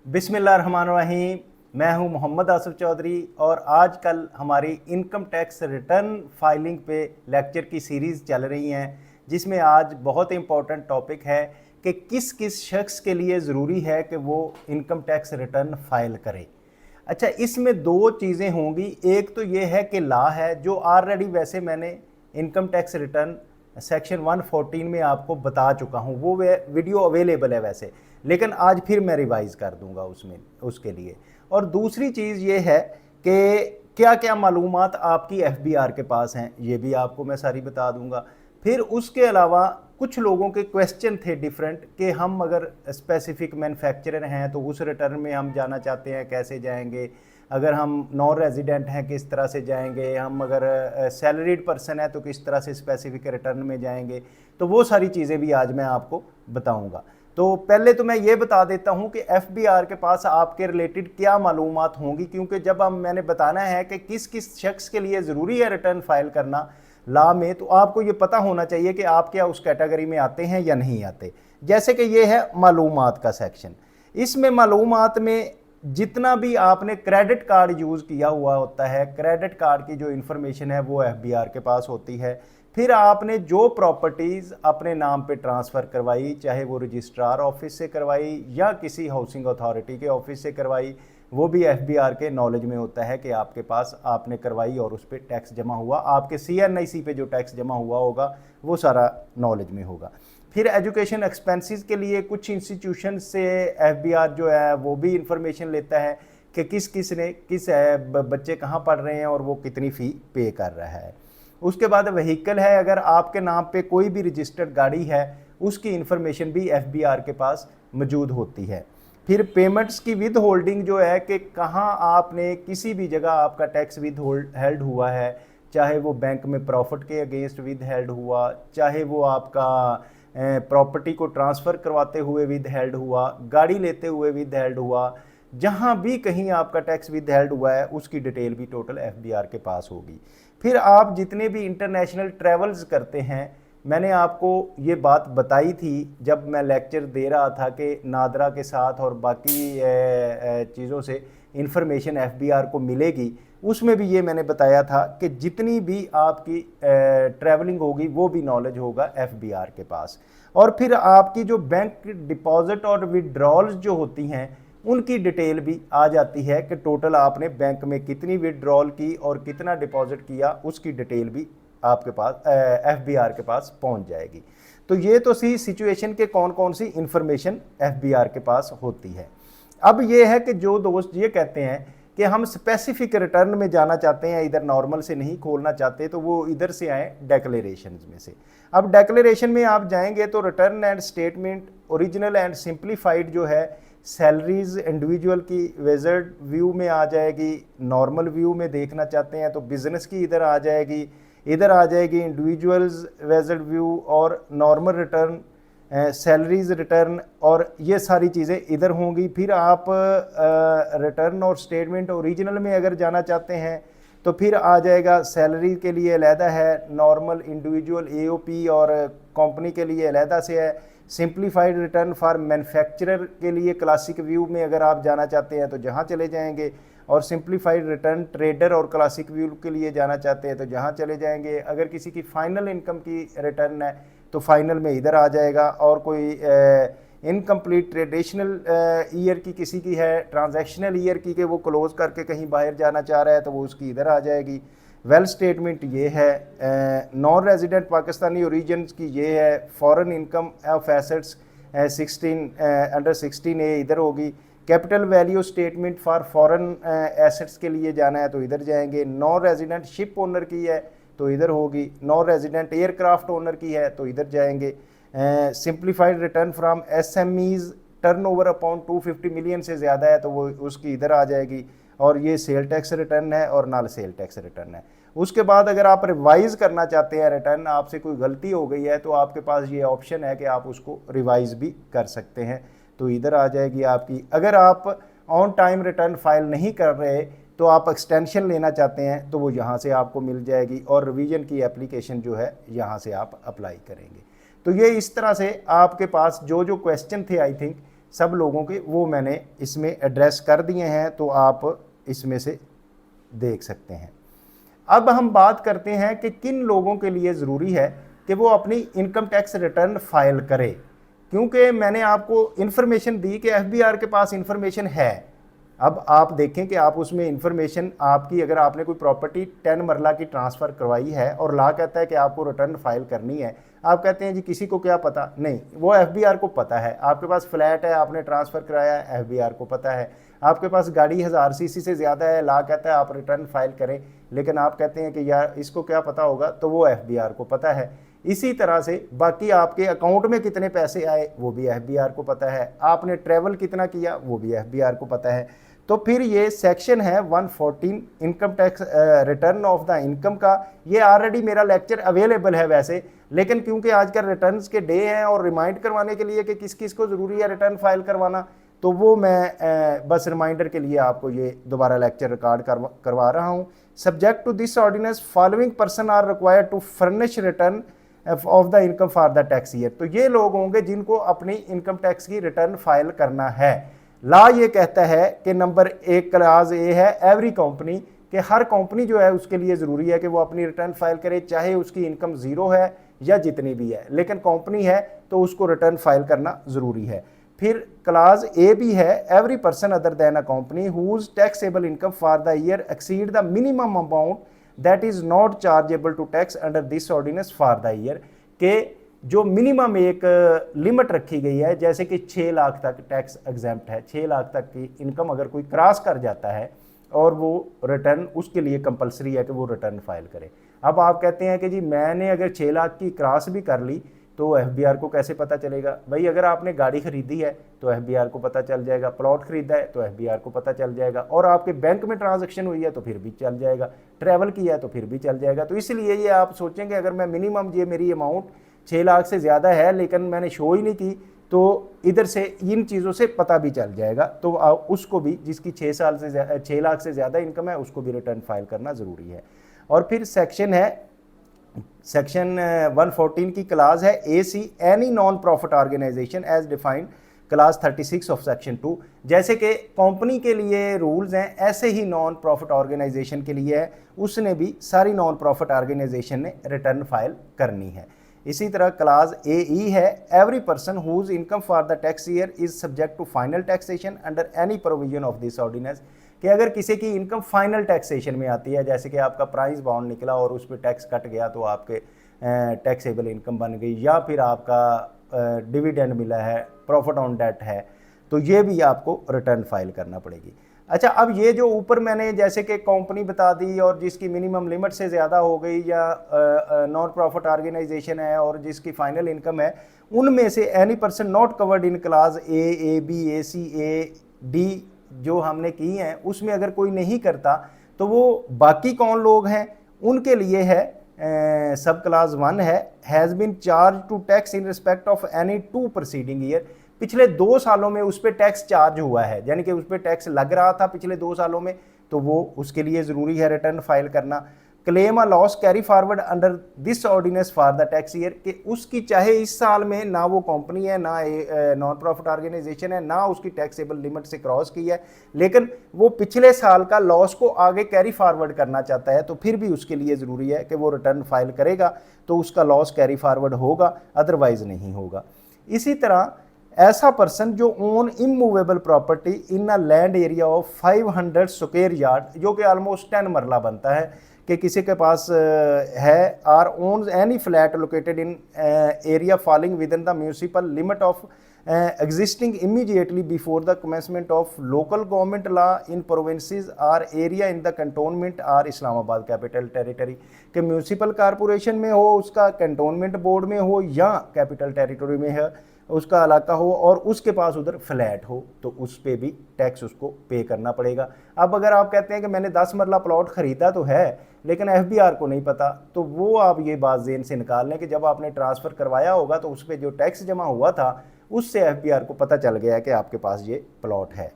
बिस्मिल्लाहिर्रहमानिर्रहीम। मैं हूं मोहम्मद आसिफ चौधरी और आजकल हमारी इनकम टैक्स रिटर्न फाइलिंग पे लेक्चर की सीरीज़ चल रही हैं, जिसमें आज बहुत इंपॉर्टेंट टॉपिक है कि किस किस शख्स के लिए ज़रूरी है कि वो इनकम टैक्स रिटर्न फाइल करे। अच्छा, इसमें दो चीज़ें होंगी। एक तो ये है कि लॉ है जो ऑलरेडी वैसे मैंने इनकम टैक्स रिटर्न सेक्शन 114 में आपको बता चुका हूँ, वो वीडियो अवेलेबल है वैसे, लेकिन आज फिर मैं रिवाइज़ कर दूंगा उसमें उसके लिए। और दूसरी चीज़ ये है कि क्या क्या मालूमात आपकी एफबीआर के पास हैं, ये भी आपको मैं सारी बता दूंगा। फिर उसके अलावा कुछ लोगों के क्वेश्चन थे डिफरेंट कि हम अगर स्पेसिफिक मैन्युफैक्चरर हैं तो उस रिटर्न में हम जाना चाहते हैं, कैसे जाएंगे? अगर हम नॉन रेजिडेंट हैं किस तरह से जाएंगे? हम अगर सैलरीड पर्सन है तो किस तरह से स्पेसिफिक रिटर्न में जाएंगे? तो वो सारी चीज़ें भी आज मैं आपको बताऊंगा। तो पहले तो मैं ये बता देता हूं कि एफबीआर के पास आपके रिलेटेड क्या मालूमात होंगी, क्योंकि जब मैंने बताना है कि किस किस शख्स के लिए ज़रूरी है रिटर्न फाइल करना लॉ में, तो आपको ये पता होना चाहिए कि आप क्या उस कैटेगरी में आते हैं या नहीं आते। जैसे कि ये है मालूमात का सेक्शन। इसमें मालूमात में जितना भी आपने क्रेडिट कार्ड यूज़ किया हुआ होता है, क्रेडिट कार्ड की जो इन्फॉर्मेशन है वो एफबीआर के पास होती है। फिर आपने जो प्रॉपर्टीज़ अपने नाम पे ट्रांसफ़र करवाई, चाहे वो रजिस्ट्रार ऑफिस से करवाई या किसी हाउसिंग अथॉरिटी के ऑफिस से करवाई, वो भी एफबीआर के नॉलेज में होता है कि आपके पास आपने करवाई और उस पर टैक्स जमा हुआ। आपके सीएनआईसी पे जो टैक्स जमा हुआ होगा वो सारा नॉलेज में होगा। फिर एजुकेशन एक्सपेंसेस के लिए कुछ इंस्टीट्यूशन से एफबीआर जो है वो भी इंफॉर्मेशन लेता है कि किस किस ने किस बच्चे कहाँ पढ़ रहे हैं और वो कितनी फ़ी पे कर रहा है। उसके बाद व्हीकल है, अगर आपके नाम पे कोई भी रजिस्टर्ड गाड़ी है उसकी इंफॉर्मेशन भी एफबीआर के पास मौजूद होती है। फिर पेमेंट्स की विद होल्डिंग जो है कि कहाँ आपने किसी भी जगह आपका टैक्स विद हेल्ड हुआ है, चाहे वो बैंक में प्रॉफिट के अगेंस्ट विद हेल्ड हुआ, चाहे वो आपका प्रॉपर्टी को ट्रांसफ़र करवाते हुए विद हेल्ड हुआ, गाड़ी लेते हुए विद हेल्ड हुआ, जहाँ भी कहीं आपका टैक्स विद हेल्ड हुआ है उसकी डिटेल भी टोटल एफबीआर के पास होगी। फिर आप जितने भी इंटरनेशनल ट्रैवल्स करते हैं, मैंने आपको ये बात बताई थी जब मैं लेक्चर दे रहा था कि नादरा के साथ और बाकी चीज़ों से इंफॉर्मेशन एफबीआर को मिलेगी, उसमें भी ये मैंने बताया था कि जितनी भी आपकी ट्रैवलिंग होगी वो भी नॉलेज होगा एफबीआर के पास। और फिर आपकी जो बैंक डिपॉजिट और विड्रॉल्स जो होती हैं उनकी डिटेल भी आ जाती है कि टोटल आपने बैंक में कितनी विड्रॉल की और कितना डिपॉजिट किया, उसकी डिटेल भी आपके पास एफबीआर के पास पहुंच जाएगी। तो ये तो सी सिचुएशन के कौन कौन सी इंफॉर्मेशन एफबीआर के पास होती है। अब ये है कि जो दोस्त ये कहते हैं कि हम स्पेसिफिक रिटर्न में जाना चाहते हैं, इधर नॉर्मल से नहीं खोलना चाहते, तो वो इधर से आए डेक्लेरेशन में से। अब डेक्लेरेशन में आप जाएंगे तो return and statement original and simplified जो है सैलरीज इंडिविजुअल की विज़िट व्यू में आ जाएगी, नॉर्मल व्यू में देखना चाहते हैं तो बिजनेस की इधर आ जाएगी, इधर आ जाएगी इंडिविजुअल्स विज़िट व्यू और नॉर्मल रिटर्न, सैलरीज रिटर्न, और ये सारी चीज़ें इधर होंगी। फिर आप रिटर्न और स्टेटमेंट ओरिजिनल में अगर जाना चाहते हैं तो फिर आ जाएगा सैलरी के लिए अलहदा है, नॉर्मल इंडिविजुअल एओपी और कंपनी के लिए अलहदा से है, सिंप्लीफाइड रिटर्न फॉर मैन्युफैक्चरर के लिए क्लासिक व्यू में अगर आप जाना चाहते हैं तो जहाँ चले जाएंगे, और सिंप्लीफाइड रिटर्न ट्रेडर और क्लासिक व्यू के लिए जाना चाहते हैं तो जहाँ चले जाएंगे। अगर किसी की फाइनल इनकम की रिटर्न है तो फाइनल में इधर आ जाएगा, और कोई इनकम्प्लीट ट्रेडिशनल ईयर की किसी की है, ट्रांजैक्शनल ईयर की कि वो क्लोज करके कहीं बाहर जाना चाह रहा है तो वो उसकी इधर आ जाएगी। वेल स्टेटमेंट ये है, नॉन रेजिडेंट पाकिस्तानी ओरिजिन की ये है, फॉरेन इनकम ऑफ एसेट्स 16 इधर होगी। Capital value statement for foreign assets के लिए जाना है तो इधर जाएंगे। नॉन रेजिडेंट शिप ओनर की है तो इधर होगी, नॉन रेजिडेंट एयरक्राफ्ट ओनर की है तो इधर जाएंगे। Simplified return from SMEs turnover upon 250 million से ज़्यादा है तो वो उसकी इधर आ जाएगी, और ये सेल टैक्स रिटर्न है और नॉन सेल टैक्स रिटर्न है। उसके बाद अगर आप रिवाइज़ करना चाहते हैं रिटर्न, आपसे कोई गलती हो गई है तो आपके पास ये ऑप्शन है कि आप उसको रिवाइज़ भी कर सकते हैं, तो इधर आ जाएगी आपकी। अगर आप ऑन टाइम रिटर्न फाइल नहीं कर रहे तो आप एक्सटेंशन लेना चाहते हैं तो वो यहाँ से आपको मिल जाएगी, और रिवीजन की एप्लीकेशन जो है यहाँ से आप अप्लाई करेंगे। तो ये इस तरह से आपके पास जो जो क्वेश्चन थे आई थिंक सब लोगों के, वो मैंने इसमें एड्रेस कर दिए हैं, तो आप इसमें से देख सकते हैं। अब हम बात करते हैं कि किन लोगों के लिए ज़रूरी है कि वो अपनी इनकम टैक्स रिटर्न फाइल करे, क्योंकि मैंने आपको इन्फॉर्मेशन दी कि एफबीआर के पास इन्फॉर्मेशन है। अब आप देखें कि आप उसमें इन्फॉर्मेशन आपकी, अगर आपने कोई प्रॉपर्टी 10 मरला की ट्रांसफ़र करवाई है और ला कहता है कि आपको रिटर्न फाइल करनी है, आप कहते हैं जी किसी को क्या पता, नहीं, वो एफबीआर को पता है। आपके पास फ्लैट है, आपने ट्रांसफ़र कराया है, एफबीआर को पता है। आपके पास गाड़ी 1000 सीसी से ज़्यादा है, ला कहता है आप रिटर्न फाइल करें, लेकिन आप कहते हैं कि यार इसको क्या पता होगा, तो वो एफबीआर को पता है। इसी तरह से बाकी आपके अकाउंट में कितने पैसे आए वो भी एफबीआर को पता है, आपने ट्रैवल कितना किया वो भी एफबीआर को पता है। तो फिर ये सेक्शन है 114 income tax return of the income का, ये ऑलरेडी मेरा लेक्चर अवेलेबल है वैसे, लेकिन क्योंकि आजकल रिटर्न्स के डे हैं और रिमाइंड करवाने के लिए कि किस किस को ज़रूरी है रिटर्न फाइल करवाना, तो वो मैं बस रिमाइंडर के लिए आपको ये दोबारा लेक्चर रिकॉर्ड करवा रहा हूँ। Subject to this ordinance following person are required to furnish return of the income for the tax year. तो ये लोग होंगे जिनको अपनी इनकम टैक्स की रिटर्न फाइल करना है। ला ये कहता है कि नंबर 1 क्लास ए है एवरी कंपनी, कि हर कंपनी जो है उसके लिए ज़रूरी है कि वो अपनी रिटर्न फाइल करे, चाहे उसकी इनकम ज़ीरो है या जितनी भी है, लेकिन कंपनी है तो उसको रिटर्न फाइल करना ज़रूरी है। फिर क्लास ए भी है, every person other than a company whose taxable income for the year exceed the minimum amount that is not chargeable to tax under this ordinance for the year, के जो minimum एक limit रखी गई है, जैसे कि 6 लाख तक टैक्स एग्जेम्प्ट है, 6 लाख तक की इनकम अगर कोई क्रॉस कर जाता है और वो रिटर्न उसके लिए कंपलसरी है कि वो रिटर्न फाइल करे। अब आप कहते हैं कि जी मैंने अगर 6 लाख की क्रॉस भी कर ली तो एफबीआर को कैसे पता चलेगा? भाई अगर आपने गाड़ी खरीदी है तो एफबीआर को पता चल जाएगा, प्लॉट खरीदा है तो एफबीआर को पता चल जाएगा, और आपके बैंक में ट्रांजैक्शन हुई है तो फिर भी चल जाएगा, ट्रैवल किया है तो फिर भी चल जाएगा। तो इसलिए ये आप सोचेंगे अगर मैं मिनिमम, ये मेरी अमाउंट 6 लाख से ज़्यादा है लेकिन मैंने शो ही नहीं की, तो इधर से इन चीज़ों से पता भी चल जाएगा। तो उसको भी, जिसकी 6 लाख से ज़्यादा इनकम है, उसको भी रिटर्न फाइल करना ज़रूरी है। और फिर सेक्शन 114 की क्लास है A C, any non profit organization as defined class 36 of section 2। जैसे कि कंपनी के लिए रूल्स हैं, ऐसे ही नॉन प्रॉफिट ऑर्गेनाइजेशन के लिए है, उसने भी सारी नॉन प्रॉफिट ऑर्गेनाइजेशन ने रिटर्न फाइल करनी है। इसी तरह क्लास ए ई है, every person whose income for the tax year is subject to final taxation under any provision of this ordinance, कि अगर किसी की इनकम फाइनल टैक्सेशन में आती है, जैसे कि आपका प्राइस बाउंड निकला और उस पर टैक्स कट गया तो आपके टैक्सेबल इनकम बन गई, या फिर आपका डिविडेंड मिला है, प्रॉफिट ऑन डेट है, तो ये भी आपको रिटर्न फाइल करना पड़ेगी। अच्छा, अब ये जो ऊपर मैंने जैसे कि कंपनी बता दी और जिसकी मिनिमम लिमिट से ज़्यादा हो गई, या नॉन प्रॉफिट ऑर्गेनाइजेशन है और जिसकी फाइनल इनकम है, उनमें से any person not covered in class A B, A C, A D जो हमने की हैं, उसमें अगर कोई नहीं करता तो वो बाकी कौन लोग हैं, उनके लिए है सब क्लास 1 है, has been charge to tax in respect of any 2 proceeding year, पिछले 2 सालों में उस पर टैक्स चार्ज हुआ है, यानी कि उस पर टैक्स लग रहा था पिछले 2 सालों में, तो वो उसके लिए ज़रूरी है रिटर्न फाइल करना। Claim a loss carry forward under this ordinance for the tax year, कि उसकी चाहे इस साल में ना वो कंपनी है, ना नॉन प्रॉफिट ऑर्गेनाइजेशन है, ना उसकी टैक्सेबल लिमिट से क्रॉस की है, लेकिन वो पिछले साल का लॉस को आगे कैरी फॉरवर्ड करना चाहता है, तो फिर भी उसके लिए ज़रूरी है कि वो रिटर्न फाइल करेगा तो उसका लॉस कैरी फॉरवर्ड होगा, अदरवाइज नहीं होगा। इसी तरह ऐसा पर्सन जो own immovable property in a land area of 500 square yard, जो कि ऑलमोस्ट 10 मरला बनता है, कि किसी के पास है, or owns any flat located in area falling within the municipal limit of existing immediately before the commencement of local government law in provinces or area in the cantonment or Islamabad capital territory, कि municipal corporation में हो, उसका cantonment board में हो, या capital territory में है उसका इलाका हो, और उसके पास उधर फ्लैट हो, तो उस पर भी टैक्स उसको पे करना पड़ेगा। अब अगर आप कहते हैं कि मैंने 10 मरला प्लॉट ख़रीदा तो है लेकिन एफबीआर को नहीं पता, तो वो आप ये बात ज़हन से निकाल लें कि जब आपने ट्रांसफ़र करवाया होगा तो उस पर जो टैक्स जमा हुआ था उससे एफबीआर को पता चल गया कि आपके पास ये प्लॉट है।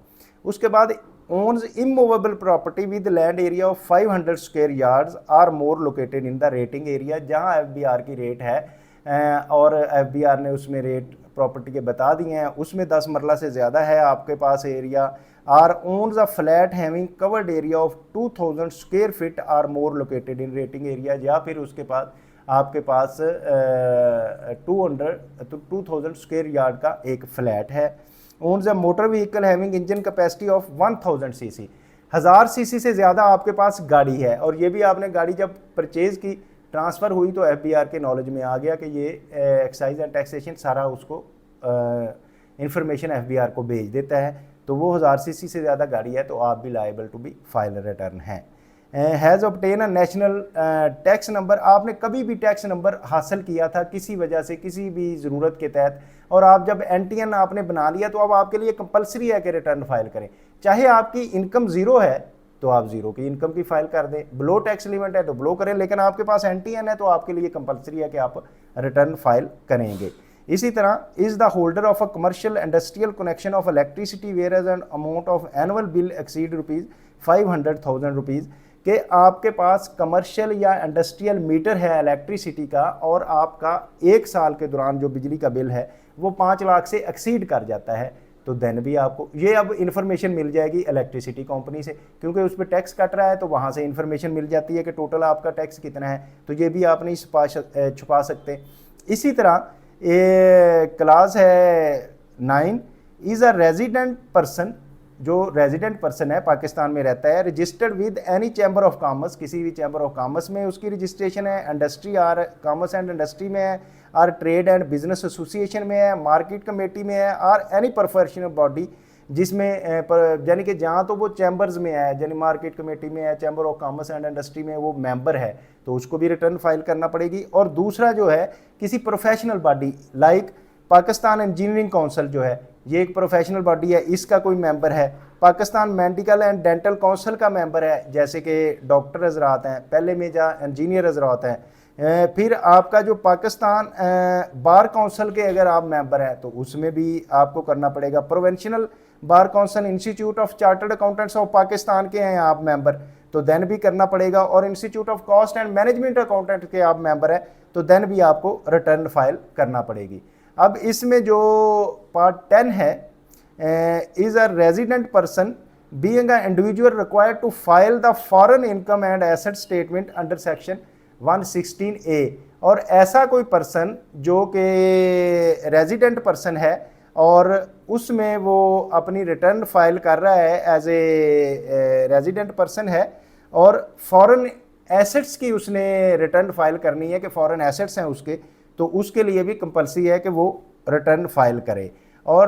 उसके बाद owns immovable property with land area of 500 square yards or more located in the rating area, जहाँ एफबीआर की रेट है और एफबीआर ने उसमें रेट प्रॉपर्टी के बता दिए हैं, उसमें 10 मरला से ज़्यादा है आपके पास area, or owns a flat having covered area of 2000 square feet or more located in rating area, या फिर उसके पास आपके पास 2000 स्क्वायर यार्ड का एक फ्लैट है। Owns a motor vehicle having engine capacity of 1000 CC, 1000 CC से ज़्यादा आपके पास गाड़ी है, और ये भी आपने गाड़ी जब परचेज़ की, ट्रांसफ़र हुई, तो एफबीआर के नॉलेज में आ गया कि ये एक्साइज एंड टैक्सेशन सारा उसको इंफॉर्मेशन एफबीआर को भेज देता है, तो वो 1000 सीसी से ज़्यादा गाड़ी है तो आप भी liable to be file return है। Has obtain a national tax number, आपने कभी भी टैक्स नंबर हासिल किया था किसी वजह से, किसी भी ज़रूरत के तहत, और आप जब एनटीएन आपने बना लिया तो अब आपके लिए कंपलसरी है कि रिटर्न फाइल करें। चाहे आपकी इनकम ज़ीरो है तो आप ज़ीरो की इनकम की फाइल कर दें, ब्लो टैक्स लिमिट है तो ब्लो करें, लेकिन आपके पास एनटीएन है तो आपके लिए कंपलसरी है कि आप रिटर्न फाइल करेंगे। इसी तरह, is the holder of a commercial industrial connection of electricity whereas an amount of annual bill exceed ₹500,000 कि आपके पास कमर्शियल या इंडस्ट्रियल मीटर है इलेक्ट्रिसिटी का, और आपका एक साल के दौरान जो बिजली का बिल है वो 5 लाख से एक्सीड कर जाता है, तो देन भी आपको ये अब इन्फॉर्मेशन मिल जाएगी इलेक्ट्रिसिटी कंपनी से, क्योंकि उस पर टैक्स कट रहा है तो वहाँ से इन्फॉर्मेशन मिल जाती है कि टोटल आपका टैक्स कितना है, तो ये भी आप नहीं छुपा सकते। इसी तरह क्लास है 9, इज़ अ रेजिडेंट पर्सन, जो रेजिडेंट पर्सन है पाकिस्तान में रहता है, registered with any chamber of commerce, किसी भी चैम्बर ऑफ कॉमर्स में उसकी रजिस्ट्रेशन है, industry or commerce and industry में है, और ट्रेड एंड बिजनेस एसोसिएशन में है, मार्केट कमेटी में है, और एनी प्रोफेशनल बॉडी जिसमें यानी कि जहाँ तो वो चैम्बर्स में है, यानी मार्केट कमेटी में है, chamber of commerce and industry में वो मेंबर है, तो उसको भी रिटर्न फाइल करना पड़ेगी। और दूसरा जो है किसी professional body like Pakistan engineering council जो है, ये एक प्रोफेशनल बॉडी है, इसका कोई मेंबर है, Pakistan medical and dental council का मेंबर है, जैसे कि डॉक्टर हजरात हैं, पहले में जा इंजीनियर हजरात हैं, फिर आपका जो पाकिस्तान बार काउंसिल के अगर आप मेंबर हैं तो उसमें भी आपको करना पड़ेगा। Provincial bar council institute of chartered accountants of Pakistan के हैं आप मेंबर, तो देन भी करना पड़ेगा, और institute of cost and management accountant के आप मेंबर हैं तो देन भी आपको रिटर्न फाइल करना पड़ेगी। अब इसमें जो पार्ट 10 है, is a resident person being a individual required to file the foreign income and asset statement under section 116A, और ऐसा कोई पर्सन जो कि रेजिडेंट पर्सन है और उसमें वो अपनी रिटर्न फाइल कर रहा है एज ए रेजिडेंट पर्सन है, और फॉरेन एसेट्स की उसने रिटर्न फाइल करनी है कि फॉरेन एसेट्स हैं उसके, तो उसके लिए भी कंपल्सरी है कि वो रिटर्न फाइल करे। और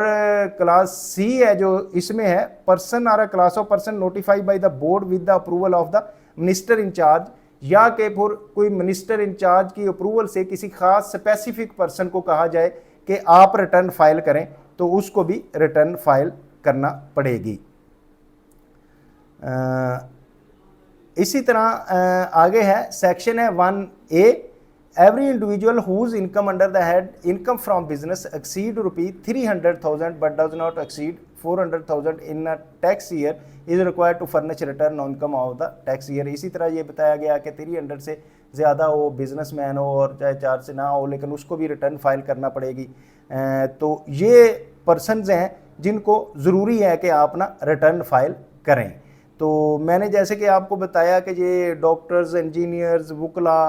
क्लास सी है जो इसमें है, person or a class of person notified by the board with the approval of the minister in-charge, या कि फिर कोई मिनिस्टर इंचार्ज की अप्रूवल से किसी खास स्पेसिफिक पर्सन को कहा जाए कि आप रिटर्न फाइल करें, तो उसको भी रिटर्न फाइल करना पड़ेगी। इसी तरह आगे है सेक्शन है 1A, every individual whose income under the head income from business exceed ₹300,000 but does not exceed 400,000 in a tax year is required to furnish return on income of the tax year. इसी तरह ये बताया गया कि 300 से ज़्यादा हो, businessman हो और चाहे 4 से ना हो, लेकिन उसको भी रिटर्न फाइल करना पड़ेगी। तो ये पर्सनस हैं जिनको ज़रूरी है कि आप ना रिटर्न फाइल करें। तो मैंने जैसे कि आपको बताया कि ये डॉक्टर्स, इंजीनियर्स, वुकला,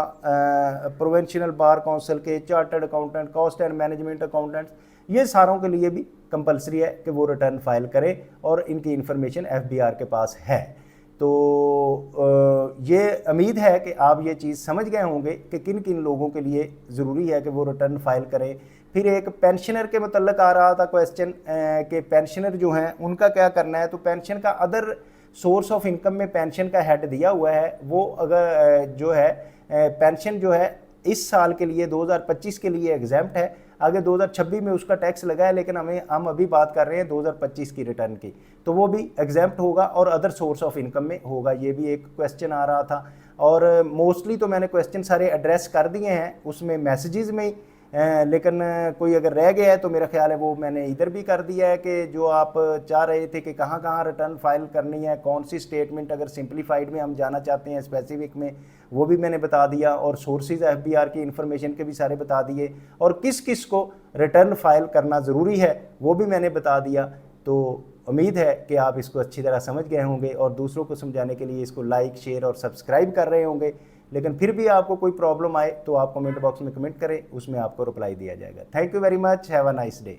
प्रोविंशियल बार काउंसिल के, chartered accountant, cost and management accountants, ये सारों के लिए भी कंपलसरी है कि वो रिटर्न फाइल करें, और इनकी इन्फॉर्मेशन एफबीआर के पास है। तो ये उम्मीद है कि आप ये चीज़ समझ गए होंगे कि किन किन लोगों के लिए ज़रूरी है कि वो रिटर्न फाइल करें। फिर एक पेंशनर के मतलब आ रहा था क्वेश्चन कि पेंशनर जो हैं उनका क्या करना है। तो पेंशन का अदर सोर्स ऑफ इनकम में पेंशन का हेड दिया हुआ है, वो अगर जो है पेंशन जो है इस साल के लिए 2025 के लिए एग्जैम्प्ट है, आगे 2026 में उसका टैक्स लगा है, लेकिन हम अभी बात कर रहे हैं 2025 की रिटर्न की, तो वो भी एग्जैम्प्ट होगा और अदर सोर्स ऑफ इनकम में होगा। ये भी एक क्वेश्चन आ रहा था, और मोस्टली तो मैंने क्वेश्चन सारे एड्रेस कर दिए हैं उसमें मैसेजेस में। लेकिन कोई अगर रह गया है तो मेरा ख्याल है वो मैंने इधर भी कर दिया है कि जो आप चाह रहे थे कि कहाँ कहाँ रिटर्न फाइल करनी है, कौन सी स्टेटमेंट अगर सिंप्लीफाइड में हम जाना चाहते हैं स्पेसिफिक में, वो भी मैंने बता दिया, और सोर्सेज एफबीआर की इन्फॉर्मेशन के भी सारे बता दिए, और किस किस को रिटर्न फाइल करना ज़रूरी है वो भी मैंने बता दिया। तो उम्मीद है कि आप इसको अच्छी तरह समझ गए होंगे और दूसरों को समझाने के लिए इसको लाइक, शेयर और सब्सक्राइब कर रहे होंगे। लेकिन फिर भी आपको कोई प्रॉब्लम आए तो आप कमेंट बॉक्स में कमेंट करें, उसमें आपको रिप्लाई दिया जाएगा। Thank you very much, have a nice day.